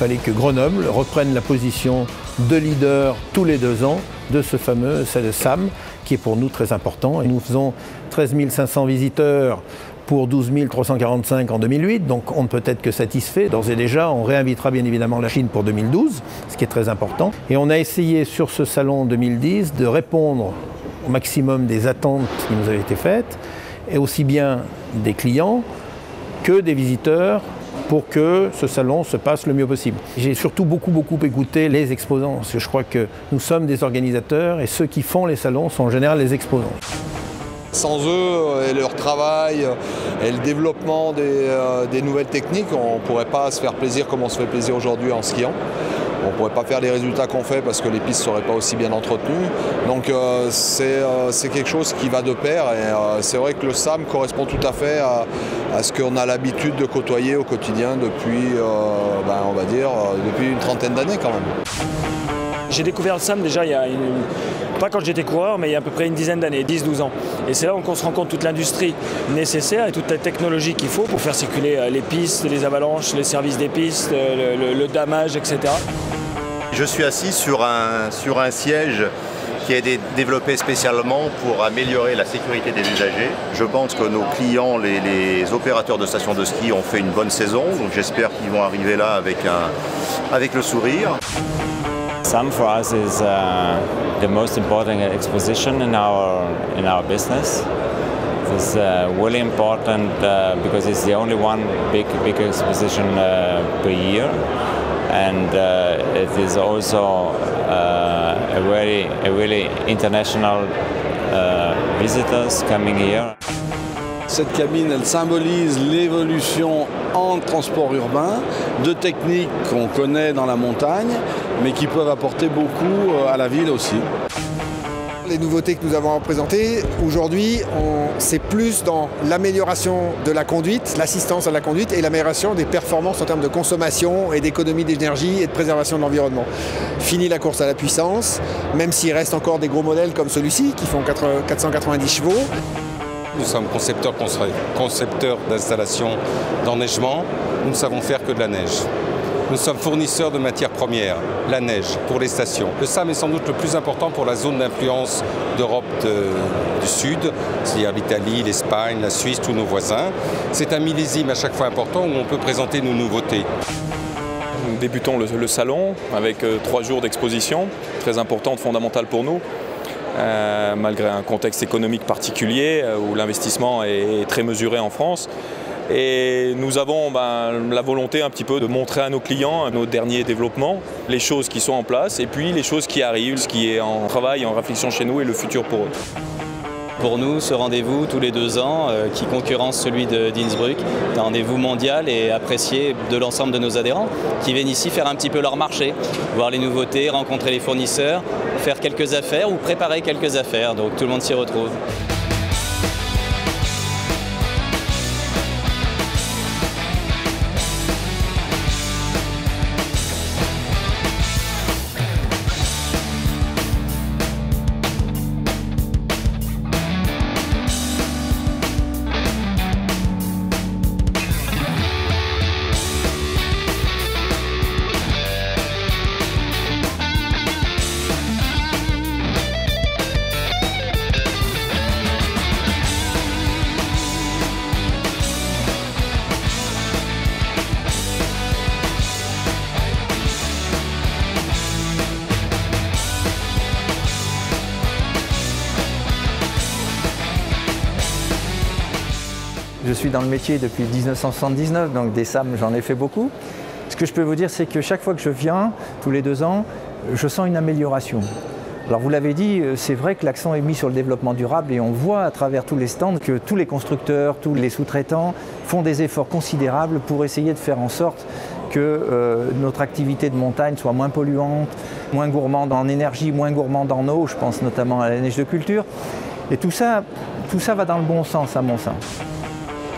fallait que Grenoble reprenne la position de leader tous les 2 ans de ce fameux SAM, qui est pour nous très important. Et nous faisons 13 500 visiteurs pour 12 345 en 2008, donc on ne peut être que satisfait. D'ores et déjà, on réinvitera bien évidemment la Chine pour 2012, ce qui est très important. Et on a essayé sur ce salon 2010 de répondre au maximum des attentes qui nous avaient été faites, et aussi bien des clients que des visiteurs, pour que ce salon se passe le mieux possible. J'ai surtout beaucoup écouté les exposants, parce que je crois que nous sommes des organisateurs et ceux qui font les salons sont en général les exposants. Sans eux et leur travail et le développement des nouvelles techniques, on ne pourrait pas se faire plaisir comme on se fait plaisir aujourd'hui en skiant. On ne pourrait pas faire les résultats qu'on fait parce que les pistes ne seraient pas aussi bien entretenues. Donc c'est quelque chose qui va de pair et c'est vrai que le SAM correspond tout à fait à ce qu'on a l'habitude de côtoyer au quotidien depuis, on va dire, depuis une trentaine d'années quand même. J'ai découvert le SAM déjà pas quand j'étais coureur, mais il y a à peu près une dizaine d'années, 10-12 ans. Et c'est là qu'on se rend compte toute l'industrie nécessaire et toute la technologie qu'il faut pour faire circuler les pistes, les avalanches, les services des pistes, le damage, etc. Je suis assis sur un siège qui a été développé spécialement pour améliorer la sécurité des usagers. Je pense que nos clients, les opérateurs de stations de ski ont fait une bonne saison, donc j'espère qu'ils vont arriver là avec le sourire. SAM for us is the most important exposition in our business. It's really important because it's the only one big exposition per year, and it is also a really international visitors coming here. Cette cabine, elle symbolise l'évolution en transport urbain, de techniques qu'on connaît dans la montagne, mais qui peuvent apporter beaucoup à la ville aussi. Les nouveautés que nous avons présentées, aujourd'hui, c'est plus dans l'amélioration de la conduite, l'assistance à la conduite et l'amélioration des performances en termes de consommation et d'économie d'énergie et de préservation de l'environnement. Fini la course à la puissance, même s'il reste encore des gros modèles comme celui-ci qui font 490 chevaux. Nous sommes concepteurs d'installations d'enneigement. Nous ne savons faire que de la neige. Nous sommes fournisseurs de matières premières, la neige, pour les stations. Le SAM est sans doute le plus important pour la zone d'influence d'Europe du Sud, c'est-à-dire l'Italie, l'Espagne, la Suisse, tous nos voisins. C'est un millésime à chaque fois important où on peut présenter nos nouveautés. Nous débutons le salon avec 3 jours d'exposition, très importante, fondamentale pour nous. Malgré un contexte économique particulier où l'investissement est très mesuré en France. Et nous avons la volonté un petit peu de montrer à nos clients nos derniers développements, les choses qui sont en place et puis les choses qui arrivent, ce qui est en travail, en réflexion chez nous et le futur pour eux. Pour nous, ce rendez-vous tous les 2 ans qui concurrence celui d'Innsbruck, c'est un rendez-vous mondial et apprécié de l'ensemble de nos adhérents qui viennent ici faire un petit peu leur marché, voir les nouveautés, rencontrer les fournisseurs, faire quelques affaires ou préparer quelques affaires, donc tout le monde s'y retrouve. Je suis dans le métier depuis 1979, donc des SAM, j'en ai fait beaucoup. Ce que je peux vous dire, c'est que chaque fois que je viens, tous les 2 ans, je sens une amélioration. Alors vous l'avez dit, c'est vrai que l'accent est mis sur le développement durable et on voit à travers tous les stands que tous les constructeurs, tous les sous-traitants font des efforts considérables pour essayer de faire en sorte que notre activité de montagne soit moins polluante, moins gourmande en énergie, moins gourmande en eau, je pense notamment à la neige de culture. Et tout ça va dans le bon sens à mon sens.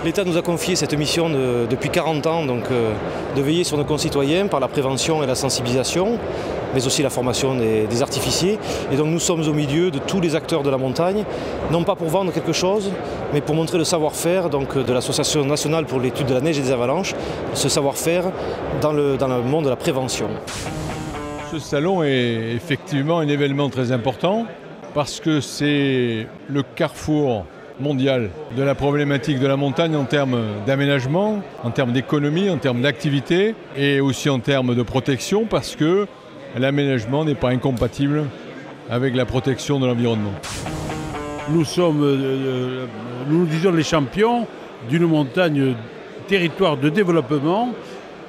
L'État nous a confié cette mission depuis 40 ans, donc de veiller sur nos concitoyens par la prévention et la sensibilisation, mais aussi la formation des artificiers. Et donc nous sommes au milieu de tous les acteurs de la montagne, non pas pour vendre quelque chose, mais pour montrer le savoir-faire de l'Association nationale pour l'étude de la neige et des avalanches, ce savoir-faire dans le monde de la prévention. Ce salon est effectivement un événement très important parce que c'est le carrefour mondial de la problématique de la montagne en termes d'aménagement, en termes d'économie, en termes d'activité et aussi en termes de protection parce que l'aménagement n'est pas incompatible avec la protection de l'environnement. Nous sommes, nous disons, les champions d'une montagne territoire de développement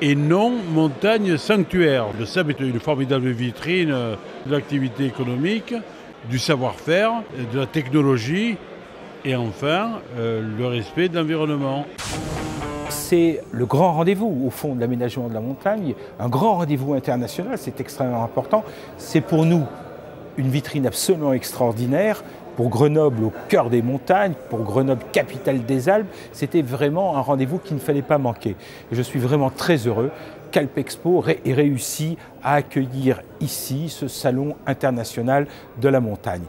et non montagne sanctuaire. Le SAM est une formidable vitrine de l'activité économique, du savoir-faire, de la technologie et enfin le respect de l'environnement. C'est le grand rendez-vous au fond de l'aménagement de la montagne, un grand rendez-vous international, c'est extrêmement important. C'est pour nous une vitrine absolument extraordinaire. Pour Grenoble, au cœur des montagnes, pour Grenoble, capitale des Alpes, c'était vraiment un rendez-vous qu'il ne fallait pas manquer. Et je suis vraiment très heureux qu'Alpexpo ait réussi à accueillir ici ce salon international de la montagne.